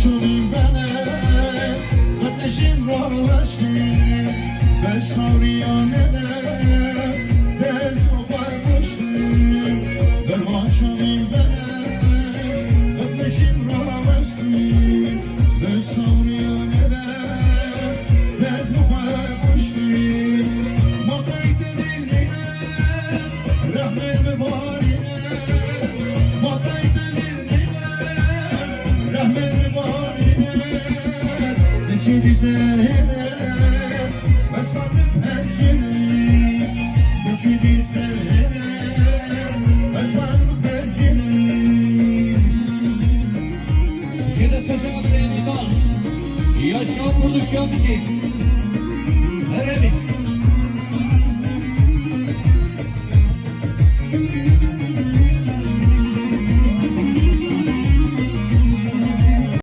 چونین بله قدشیم رو بستی به ساریانه درز و برداشتی به ما چونین بله قدشیم رو بستی به ساریانه درز و برداشتی ما قید دلیله رحمه ببارینه ما قید دلیله رحمه ببارینه نشیدی دهنه بس وقت پرشینی نشیدی دهنه بس وقت پرشینی Şimdi special Amerikan Yaşam Prodüksiyon Müzik